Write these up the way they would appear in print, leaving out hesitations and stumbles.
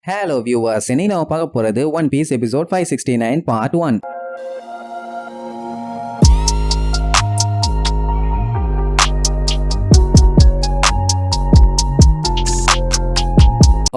Hello viewers, இன்னைக்கு நம்ம பார்க்க போறது One Piece episode 569 part 1.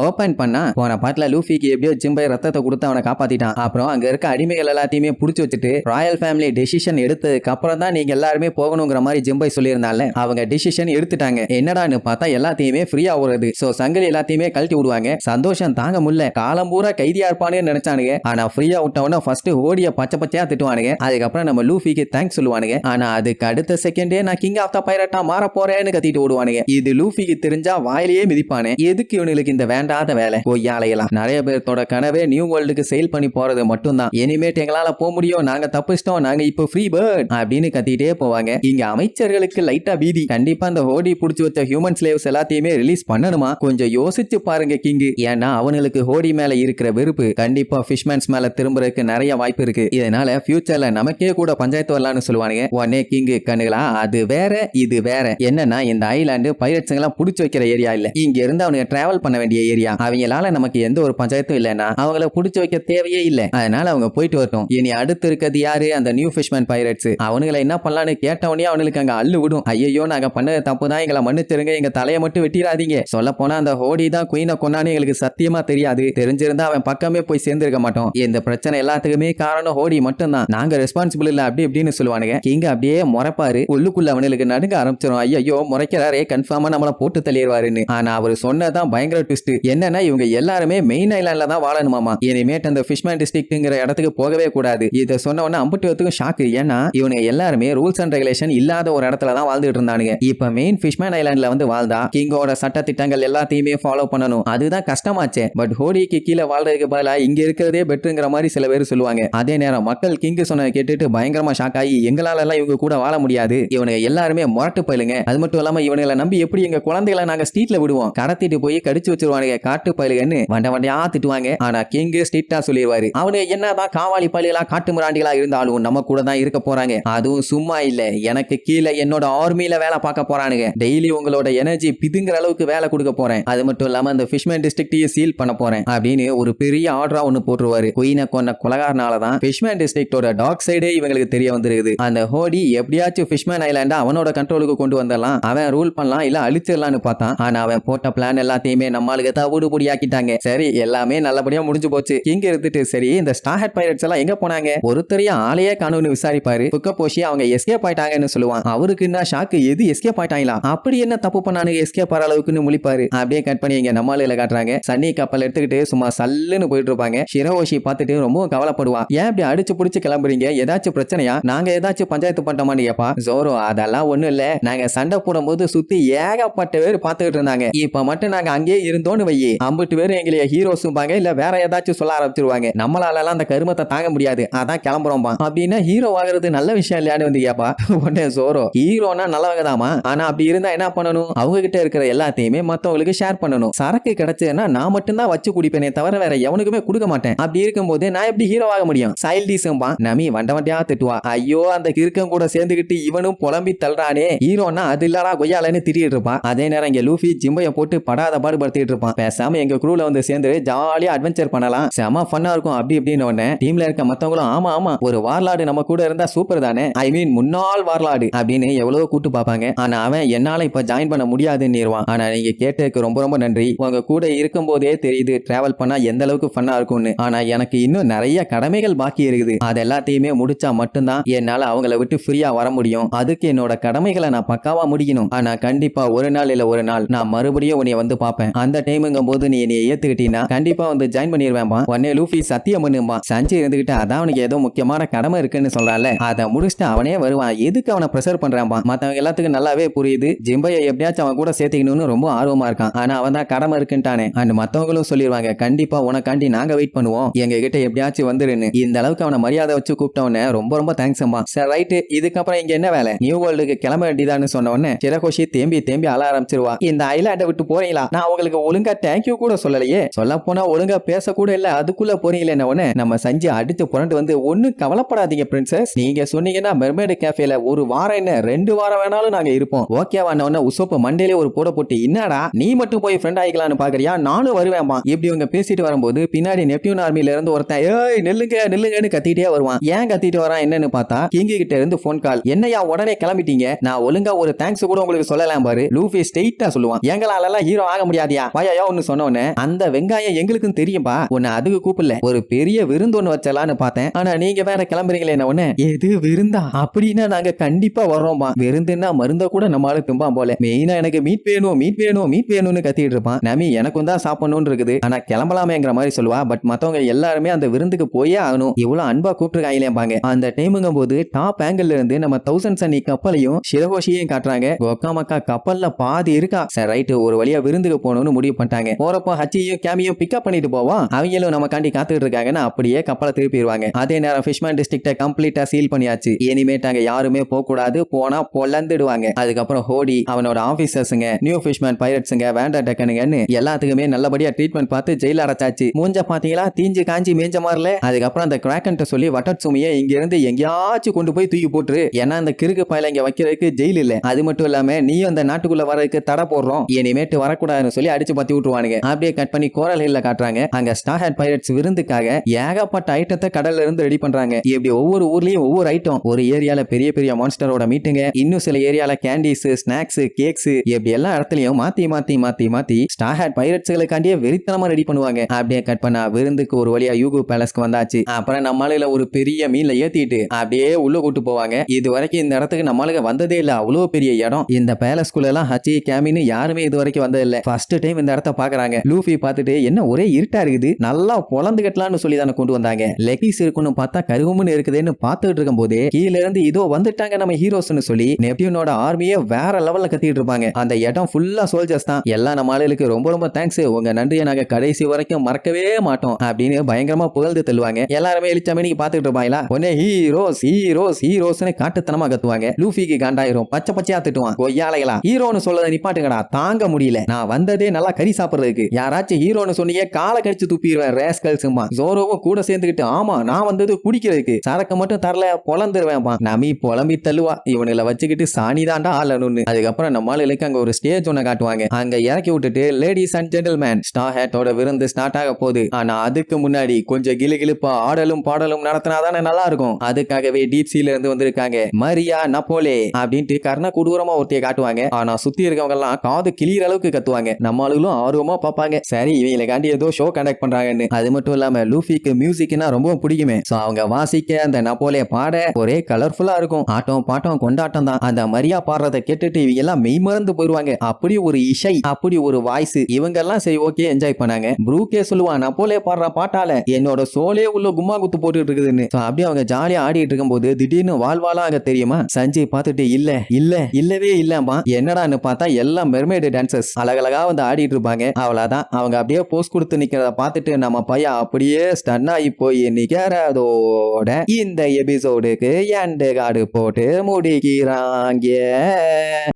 Open பண்ணா போன பாட்டுல லூஃபிக்கு எப்படியோ ஜிம்பை ரத்தத்தை கொடுத்து அவனை காப்பாத்திட்டான். அப்புறம் அங்க இருக்க அடிமைகள் எல்லாத்தையுமே புடிச்சு வச்சுட்டு ராயல் ஃபேமிலி டெசிஷன் எடுத்ததுக்கு அப்புறம் தான் நீங்க எல்லாருமே போகணுங்கிற மாதிரி ஜிம்பை சொல்லியிருந்தால அவங்க டெசிஷன் எடுத்துட்டாங்க. என்னடான்னு பார்த்தா எல்லாத்தையுமே ஃப்ரீயா ஓடுறது. சோ சங்கிலி எல்லாத்தையுமே கழட்டி விடுவாங்க. சந்தோஷம் தாங்க முடியல. காலம் பூரா கைதியா இருப்பானு நினைச்சானுங்க. ஆனா ஃப்ரீயா விட்டவன ஃபர்ஸ்ட் ஹோடிய பச்சை பச்சையா திட்டுவானுங்க. அதுக்கப்புறம் நம்ம லூஃபிக்கு தேங்க்ஸ் சொல்லுவானுங்க. ஆனா அதுக்கு அடுத்த செகண்டே நான் கிங் ஆஃப் த பைரட்டா மாற போறேன்னு கத்திட்டு ஓடுவானுங்க. இது லூஃபிக்கு தெரிஞ்சா வாயிலேயே மிதிப்பானே. எதுக்கு இவனுக்கு இந்த வேண்டாத வேலை கொய்யாலையெல்லாம். நிறைய பேர்த்தோட கனவே நியூ வேர்ல்டுக்கு செயில் பண்ணி போறது மட்டும்தான். இனிமேட் எங்களால போக முடியும், நாங்க தப்பிச்சிட்டோம், நாங்க இப்போ ஃப்ரீ பேர்ட் அப்படின்னு கத்திட்டே போவாங்க. இங்க அமைச்சர்களுக்கு லைட்டா பீதி. கண்டிப்பா அந்த ஹோடி புடிச்சு வச்ச ஹியூமன் ஸ்லேவ்ஸ் எல்லாத்தையுமே ரிலீஸ் பண்ணணுமா? கொஞ்சம் யோசிச்சு பாருங்க கிங். ஏன்னா அவனுக்கு ஹோடி மேல இருக்கிற வெறுப்பு கண்டிப்பா ஃபிஷ்மேன்ஸ் மேல திரும்புறதுக்கு நிறைய வாய்ப்பு இருக்கு. இதனால ஃபியூச்சர்ல நமக்கே கூட பஞ்சாயத்து வரலாம்னு சொல்லுவானுங்க. உடனே கிங் கண்ணுகளா அது வேற இது வேற. என்னன்னா இந்த ஐலாண்டு பைரட்ஸ் எல்லாம் புடிச்சு வைக்கிற ஏரியா இல்ல. இங்க இருந்து அவனுக்கு டிராவல் பண்ண வேண்டிய ஏரியா. அவங்களால நமக்கு எந்த ஒரு பஞ்சாயத்தும் இல்லைன்னா அவங்கள புடிச்சு வைக்க தேவையே இல்லை. அதனால அவங்க போயிட்டு வரட்டும். இனி அடுத்து இருக்கிறது யாரு? அந்த நியூ ஃபிஷ்மேன் பைரட்ஸ். அவனுங்களை என்ன பண்ணலான்னு கேட்டவனே அவனுக்கு அங்க அள்ளு விடும். ஐயோ நாங்க பண்ணது தப்பு தான், எங்களை மன்னிச்சிருங்க, எங்க தலையை மட்டும் வெட்டிடாதீங்க. சொல்ல போனா அந்த ஹோடி தான் குயினை கொண்டான்னு எங்களுக்கு சத்தியமா தெரியாது. தெரிஞ்சிருந்தா அவன் பக்கமே போய் சேர்ந்திருக்க மாட்டோம். இந்த பிரச்சனை எல்லாத்துக்குமே காரணம் ஹோடி மட்டும் தான். நாங்க ரெஸ்பான்சிபிள் இல்ல அப்படி இப்படின்னு சொல்லுவானுங்க. கிங் அப்படியே முறைப்பாரு. உள்ளுக்குள்ள அவனுக்கு நடுங்க ஆரம்பிச்சிடும். ஐயோ முறைக்கிறாரே, கன்ஃபார்மா நம்மள போட்டு தள்ளிடுவாருன்னு. ஆனா அவர் சொன்னதான் பயங்கர ட்விஸ்ட். என்னன்னா இவங்க எல்லாருமே மெயின் ஐலாண்ட்ல தான் வாழணுமாமா. இனிமேட் அந்த ஃபிஷ்மேன் டிஸ்ட்ரிக்ட்ங்கிற இடத்துக்கு போகவே கூடாது. இதை சொன்ன உடனே அம்புட்டுவத்துக்கும் ஷாக்கு. ஏன்னா இவனுங்க எல்லாருமே ரூல்ஸ் அண்ட் ரெகுலேஷன் இல்லாத ஒரு இடத்துல தான் வாழ்ந்துட்டு இருந்தானுங்க. இப்ப மெயின் ஃபிஷ்மேன் ஐலாண்ட்ல வந்து வாழ்ந்தா கிங்கோட சட்ட திட்டங்கள் எல்லாத்தையுமே ஃபாலோ பண்ணணும். அதுதான் கஷ்டமாச்சே. பட் ஹோடிக்கு கீழே வாழ்றதுக்கு பதிலா இங்க இருக்கிறதே பெட்டருங்கிற மாதிரி சில பேர் சொல்லுவாங்க. அதே நேரம் மக்கள் கிங் சொன்னதை கேட்டுட்டு பயங்கரமா ஷாக் ஆகி எங்களால எல்லாம் இவங்க கூட வாழ முடியாது, இவனுங்க எல்லாருமே முரட்டு பயிலுங்க, அது மட்டும் இல்லாம இவனுங்களை நம்பி எப்படி எங்க குழந்தைகளை நாங்க ஸ்ட்ரீட்ல விடுவோம், கடத்திட்டு போய் கடிச்சு வச்சிருவானுங்க காட்டு பயிலுகன்னு வண்ட வண்டையா திட்டுவாங்க. ஆனா கிங் ஸ்ட்ரிக்ட்டா சொல்லிடுவாரு. அவனு என்னதான் காவாலி பள்ளிகளா காட்டு மிராண்டிகளா இருந்தாலும் நம்ம கூட தான் இருக்க போறாங்க. அதுவும் சும்மா இல்ல, எனக்கு கீழே என்னோட ஆர்மியில வேலை பார்க்க போறானுங்க. டெய்லி உங்களோட எனர்ஜி பிதுங்கிற அளவுக்கு வேலை கொடுக்க போறேன். அது மட்டும் இல்லாம அந்த ஃபிஷ்மேன் டிஸ்ட்ரிக்டையும் சீல் பண்ண போறேன் அப்படின்னு ஒரு பெரிய ஆர்டரா ஒன்னு போட்டுருவாரு. குயினை கொன்ன கொலகாரனாலதான் ஃபிஷ்மேன் டிஸ்ட்ரிக்டோட டாக் சைடே இவங்களுக்கு தெரிய வந்துருக்குது. அந்த ஹோடி எப்படியாச்சும் ஃபிஷ்மேன் ஐலாண்ட அவனோட கண்ட்ரோலுக்கு கொண்டு வந்துடலாம், அவன் ரூல் பண்ணலாம், இல்ல அழிச்சிடலாம்னு பார்த்தான். ஆனா அவன் போட்ட பிளான் எல்லாத்தையுமே நம்மளுக்கு தவிடு பொடியாக்கிட்டாங்க. சரி எல்லாமே நல்லபடியா முடிஞ்சு போச்சு. கிங் எடுத்துட்டு சரி இந்த ஸ்டார்ஹெட் பைரட்ஸ் எல்லாம் எங்க போனாங்க, ஒருத்தரையும் ஆளையே காணும்னு விசாரிப்பாரு. புக்க போஷி அவங்க எஸ்கேப் ஆயிட்டாங்கன்னு சொல்லுவான். அவருக்கு என்ன ஷாக்கு, எது எஸ்கேப் ஆயிட்டாங்களா, அப்படி என்ன தப்பு பண்ணானுங்க எஸ்கேப் ஆற அளவுக்குன்னு முழிப்பாரு. அப்படியே கட் பண்ணி இங்க நம்மால காட்டுறாங்க. சன்னி கப்பல் எடுத்துக்கிட்டு சும்மா சல்லுன்னு போயிட்டு இருப்பாங்க. ஷிரோஷி பார்த்துட்டு ரொம்ப கவலைப்படுவா. ஏன் இப்படி அடிச்சு புடிச்சு கிளம்புறீங்க, ஏதாச்சும் பிரச்சனையா, நாங்க ஏதாச்சும் பஞ்சாயத்து பண்ணிட்டோமான்னு கேப்பா. ஜோரோ அதெல்லாம் ஒண்ணும் இல்ல, நாங்க சண்டை போடும் போது சுத்தி ஏகப்பட்ட பேர் பார்த்துக்கிட்டு இருந்தாங்க. இப்ப மட்டும் நாங்க அங்கேயே இருந்தோன்னு வையே அம்பிட்டு பேர் எங்களை ஹீரோஸும்பாங்க, இல்ல வேற ஏதாச்சும் சொல்ல ஆரம்பிச்சிருவாங்க. நம்மளால அந்த கருமத்தை தாங்க முடியாது, அதான் கிளம்புறோம்பா. அப்படின்னா ஹீரோ ஆகிறது நல்ல விஷயம் இல்லையான்னு வந்து கேப்பா. உடனே ஜோரோ ஹீரோனா நல்லவங்கதாமா, ஆனா அப்படி இருந்தா என்ன பண்ணணும், அவங்க கிட்ட இருக்கிற எல்லாத்தையுமே மத்தவங்களுக்கு ஷேர் பண்ணணும். சரக்கு கிடைச்சதுன்னா நான் மட்டும்தான் வச்சு குடிப்பேனே தவிர வேற எவனுக்குமே கொடுக்க மாட்டேன். அப்படி இருக்கும்போது நான் எப்படி ஹீரோ ஆக முடியும், சைல்டிஸும்பா. நமி வண்ட வண்டியா திட்டுவா. ஐயோ அந்த கிறுக்கம் கூட சேர்ந்துகிட்டு இவனும் புலம்பி தள்ளுறானே, ஹீரோனா அது இல்லடா கொய்யாலன்னு திட்டிட்டு இருப்பான். அதே நேரம் இங்க லூஃபி ஜிம்பைய போட்டு படாத பாடுபடுத்திட்டு இருப்பான். பேசாம எங்க குரூல வந்து சேர்ந்து ஜாலியா அட்வென்ச்சர் பண்ணலாம், செம ஃபன்னா இருக்கும் அப்படி இப்படின்னு. உடனே டீம்ல இருக்க மத்தவங்களும் ஆமா ஆமா ஒரு வார்லாடு நம்ம கூட இருந்தா சூப்பர் தானே, ஐ மீன் முன்னாள் வார்லாடு அப்படின்னு எவ்வளவு கூட்டு பாப்பாங்க. ஆனா அவன் என்னால இப்ப ஜாயின் பண்ண முடியாதுன்னு. ஆனா நீங்க கேட்டதுக்கு ரொம்ப ரொம்ப நன்றி. உங்க கூட இருக்கும் போதே தெரியுது டிராவல் பண்ணா எந்த அளவுக்கு ஃபன்னா இருக்கும்னு. ஆனா எனக்கு இன்னும் நிறைய கடமைகள் பாக்கி இருக்குது. அது எல்லாத்தையுமே முடிச்சா மட்டும்தான் என்னால அவங்கள விட்டு ஃப்ரீயா வர முடியும். அதுக்கு என்னோட கடமைகளை நான் பக்காவா முடிக்கணும். ஆனா கண்டிப்பா ஒரு நாள் இல்ல ஒரு நாள் நான் மறுபடியும் உன்னை வந்து பாப்பேன். அந்த டைமுங்கும் போது நீ என்னைய ஏத்துக்கிட்டீங்கன்னா கண்டிப்பா வந்து ஜாயின் பண்ணிடுவேன்பா. உடனே லூஃபி சத்தியம் பண்ணும்பா. சஞ்சி இருந்துகிட்டு அதான் அவனுக்கு ஏதோ முக்கியமான கடமை இருக்குன்னு சொல்றான்ல, அதை முடிச்சுட்டு அவனே வருவான். எதுக்கு அவனை பிரஷர் பண்றான்பா. மத்தவங்க எல்லாத்துக்கும் நல்லாவே புரியுது ஜிம்பையை எப்படியாச்சும் அவன் கூட சேர்த்துக்கணும்னு ரொம்ப ஆர்வமா இருக்கான். ஆனா அவன் தான் கடமை இருக்குன்ட்டானே. அண்ட் மத்தவங்களும் சொல்லிடுவாங்க கண்டிப்பா உனக்காண்டி நாங்க வெயிட் பண்ணுவோம், எங்க கிட்ட எப்படியாச்சும் வந்துருன்னு. இந்த அளவுக்கு அவனை மரியாதை வச்சு கூப்பிட்டவன ரொம்ப ரொம்ப தேங்க்ஸ் அம்மா. சரி ரைட்டு, இதுக்கப்புறம் இங்க என்ன வேலை, நியூ வேர்ல்டுக்கு கிளம்ப வேண்டியதான்னு சொன்ன உடனே சிரகோஷி தேம்பி தேம்பி அழ ஆரம்பிச்சிருவா. இந்த ஐலாண்டை விட்டு போறீங்களா, நான் உங்களுக்கு ஒழுங்கா தேங்க்யூ கூட சொல்லலையே, சொல்ல போனா ஒழுங்கா பேச கூட இல்ல, அதுக்குள்ள போறீங்களே உடனே நம்ம சஞ்சய் அடிச்சு புரண்டு வந்து ஒன்னும் கவலைப்படாதீங்க பிரின்சஸ், நீங்க சொன்னீங்கன்னா மெர்மைடு கேஃபேல ஒரு வாரம் என்ன 2 வாரம் வேணாலும் நாங்க இருப்போம், ஓகேவா? உசோப்பு மண்டையிலே ஒரு போட போட்டு என்னடா நீ மட்டும் போய் ஃப்ரெண்ட் ஆயிக்கலாம்னு பாக்குறியா, நானும் வருவேன்பா. இப்படி இவங்க பேசிட்டு வரும்போது பின்னாடி நெப்டியூன் ஆர்மில இருந்து ஒருத்தன் ஏய் நில்லுங்க நில்லுங்கன்னு கத்திட்டே வருவான். ஏன் கத்திட்டு வரான் என்னன்னு பார்த்தா கிங் கிட்ட இருந்து போன் கால். என்னையா உடனே கிளம்பிட்டீங்க, நான் ஒழுங்கா ஒரு தேங்க்ஸ் கூட உங்களுக்கு சொல்லலாம் பாரு. லூஃபி ஸ்ட்ரெயிட்டா சொல்லுவான், எங்களால எல்லாம் ஹீரோ ஆக முடியாதியா வாயா ஒன்னு சொன்னோன்னு, அந்த வெங்காயம் எங்களுக்கும் தெரியும்பா, உன்னை அதுக்கு கூப்பிடல, ஒரு பெரிய விருந்து ஒண்ணு வச்சலான்னு பார்த்தேன், ஆனா நீங்க வேற கிளம்புறீங்களே உடனே. எது விருந்தா? அப்படின்னா நாங்க கண்டிப்பா வர்றோம்பா, விருந்துன்னா மருந்த கூட நம்மளால தும்பா போல, மெயினா எனக்கு மீட் வேணும் மீட் வேணும் மீட் வேணும்னு கத்திட்டு இருப்பான். நமி எனக்கும் தான் சாப்பிடணும்னு இருக்குது, ஆனா கிளம்பலாமேங்கிற மாதிரி சொல்லுவா. பட் மத்தவங்க எல்லாருமே அந்த விருந்துக்கு போயே ஆகணும், இவ்வளவு அன்பா கூப்பிட்டுருக்காங்களேம்பாங்க. அந்த டைமுங்கும் போது டாப் ஆங்கிள் இருந்து நம்ம தௌசண்ட் சன்னி கப்பலையும் ஷிரகோஷியையும் காட்டுறாங்க. ஒக்காமக்கா கப்பல்ல பாதி இருக்கா. சரி ரைட், ஒரு வழியா விருந்துக்கு போகணும்னு முடிவு பண்ணிட்டாங்க. போறப்போ ஹச்சியும் கேமியும் பிக்கப் பண்ணிட்டு போவோம், அவங்களும் நம்ம காண்டி காத்துட்டு இருக்காங்கன்னா அப்படியே கப்பலை திருப்பிடுவாங்க. அதே நேரம் ஃபிஷ்மேன் டிஸ்ட்ரிக்ட கம்ப்ளீட்டா சீல் பண்ணியாச்சு. இனிமேட் அங்க யாருமே போக கூடாது, போனா பொலந்துடுவாங்க. அதுக்கப்புறம் ஹோடி அவனோட ஆபீசர்ஸுங்க நியூ ஃபிஷ்மேன் பைரட்ஸுங்க வேண்டா டக்கனுங்கன்னு எல்லாத்துக்குமே நல்லபடியா ட்ரீட்மெண்ட் பார்த்து ஜெயில அடைச்சாச்சு. மூஞ்ச பாத்தீங்களா தீஞ்சு காஞ்சி மேஞ்ச மாறல. அதுக்கப்புறம் அந்த கிராக்கன்ட்ட சொல்லி வட்டட்சுமியை இங்க இருந்து எங்கேயாச்சும் கொண்டு போய் தூக்கி போட்டுரு, ஏன்னா அந்த கிறுக்கு பயல இங்க வைக்கிறதுக்கு ஜெயில் இல்ல, அது மட்டும் இல்லாம நீயும் அந்த நாட்டுக்குள்ள வரதுக்கு தடை போடுறோம், இனிமேட்டு வரக்கூடாதுன்னு சொல்லி அடிச்சு பத்தி விட்டுருவானுங்க. அப்படியே கட் பண்ணி கோரல் ஹில்ல காட்டுறாங்க. அங்க ஸ்டார் ஹேட் பைரட்ஸ் விருந்துக்காக ஏகப்பட்ட ஐட்டத்தை கடல்ல இருந்து ரெடி பண்றாங்க. இப்படி ஒவ்வொரு ஊர்லயும் ஒவ்வொரு ஐட்டம், ஒரு ஏரியால பெரிய பெரிய மான்ஸ்டரோட மீட்டுங்க, இன்னும் சில ஏரியால கேண்டீஸ் ஸ்நாக்ஸ் கேக்ஸ், இப்படி எல்லா இடத்துலயும் மாத்தி மாத்தி மாத்தி மாத்தி ஸ்டார் ஹேட் பைரட்ஸ்களுக்காண்டியே வெறித்தனமா ரெடி பண்ணுவாங்க. அப்படியே கட் பண்ணா விருந்துக்கு ஒரு வழியா யூகு பேலஸ்க்கு வந்தாச்சு. அப்புறம் நம்மளால ஒரு பெரிய மீன்ல ஏத்திட்டு அப்படியே உள்ள கூட்டு போவாங்க. இது வரைக்கும் இந்த இடத்துக்கு நம்மளுக்கு வந்ததே இல்ல, அவ்வளவு பெரிய இடம். இந்த பேலஸ்குள்ள எல்லாம் ஹச்சி கேமின்னு யாருமே இது வரைக்கும் வந்தது இல்ல, ஃபர்ஸ்ட் டைம் இந்த இடத்த பாக்குறாங்க. லூஃபி பார்த்துட்டு என்ன ஒரே இருட்டா இருக்குது, நல்லா பொலந்து கட்டலாம்னு சொல்லி தானே கொண்டு வந்தாங்க, லெக்கிஸ் இருக்கணும் பார்த்தா கருகும்னு இருக்குதுன்னு பார்த்துட்டு இருக்கும் போதே கீழ இருந்து இதோ வந்துட்டாங்க நம்ம ஹீரோஸ்னு சொல்லி நெப்டியூனோட ஆர்மியே வேற லெவல்ல கத்திட்டு இருப்பாங்க. அந்த இடம் ஃபுல்லா சோல்ஜர்ஸ் தான். எல்லா நம்ம ஆளுகளுக்கு ரொம்ப ரொம்ப தேங்க்ஸ், உங்க நன்றியை நாங்க கடைசி வரைக்கும் மறக்கவே மாட்டோம் அப்படின்னு பயங்கரமா புகழ்ந்து தள்ளுவாங்க. எல்லாருமே எலிச்சாமணிக்கு பார்த்துட்டு இருப்பாங்களா, உடனே ஹீரோஸ் ஹீரோஸ் ஹீரோஸ்னு காட்டுத்தனமா கத்துவாங்க. லூஃபிக்கு காண்டாயிரும், பச்சை பச்சையா திட்டுவான், கொய்யாலைகளா ஹீரோன்னு சொல்லதை நிப்பாட்டுங்கடா, தாங்க முடியல, நான் வந்ததே நல்லா கறி சாப்பிடுறதுக்கு, யாராச்சும் ஹீரோன்னு சொன்னீங்க காலை கடிச்சு துப்பிடுவேன் ரேஸ்கல் சும்மா. ஜோரோவும் கூட சேர்ந்துக்கிட்டு ஆமா நான் வந்தது குடிக்கிறதுக்கு, சரக்கு மட்டும் தரல பொலந்துருவேன்பா. நமி புலம்பி தள்ளுவா, இவனுல வச்சுக்கிட்டு சாணிதாண்டா ஆளணும்னு. அதுக்கப்புறம் நம்ம ஆளுக்கு அங்க ஒரு ஸ்டேஜ் ஒண்ணு காட்டுவாங்க. அங்க இறக்கி விட்டுட்டு லேடிஸ் அண்ட் ஜென்டில்மேன் ஸ்டார் ஹேட்டோட விருந்து ஸ்டார்ட் ஆக போகுது. ஆனா அதுக்கு முன்னாடி கொஞ்சம் கிளுகிளுப்பா ஆடலும் பாடலும் நடத்தினாதானே நல்லா இருக்கும். அதுக்காகவே டீப் சீல இருந்து வந்திருக்காங்க மரியா நப்போலே அப்படின்ட்டு கர்ண கொடூரமா ஒருத்தைய காட்டுவாங்க. ஆனா சுத்தி இருக்கவங்க எல்லாம் காது கிளியர் அளவுக்கு கத்துவாங்க. நம்ம ஆளுகளும் ஆர்வமா பாப்பாங்க, சரி இவங்களுக்காண்டி ஏதோ ஷோ கண்டக்ட் பண்றாங்கன்னு. அது மட்டும் இல்லாம லூஃபிக்கு மியூசிக்னா ரொம்ப பிடிக்குமே, சோ அவங்க வாசிக்க அந்த நப்போலே பாட ஒரே கலர்ஃபுல்லா இருக்கும். ஆட்டம் பாட்டம் கொண்டாட்டம் தான். அந்த மரியா பாடுறதை கேட்டுட்டு இவங்க எல்லாம் மெய் மறந்து போயிருவாங்க. அப்படி ஒரு இசை, அப்படி ஒரு வாய்ஸ், இவங்க எல்லாம் சரி ஓகே என்ஜாய் பண்ணாங்க. ப்ரூக்கே சொல்லுவான், நப்போலே பாடுற பாட்டால என்னோட சோலே உள்ள கும்மா குத்து போட்டுட்டு இருக்குதுன்னு. அப்படியே அவங்க ஜாலியா ஆடிட்டு இருக்கும் போது திடீர்னு வாழ்வாளா அங்க தெரியுமா, சஞ்சய் பார்த்துட்டு இல்ல இல்ல இல்லவே இல்லமா, என்னடான்னு பார்த்தா எல்லாம் மெர்மைடு டான்சர்ஸ் அழகழகா வந்து ஆடிட்டு இருப்பாங்க. அவ்வளவுதான், அவங்க அப்படியே போஸ்ட் கொடுத்து நிக்கிறத பார்த்துட்டு நம்ம பையன் அப்படியே ஸ்டன் ஆகி போய் நிக்கிறதோட இந்த எபிசோடுக்கு எண்ட் கார்டு போட்டு முடிக்கிறாங்க.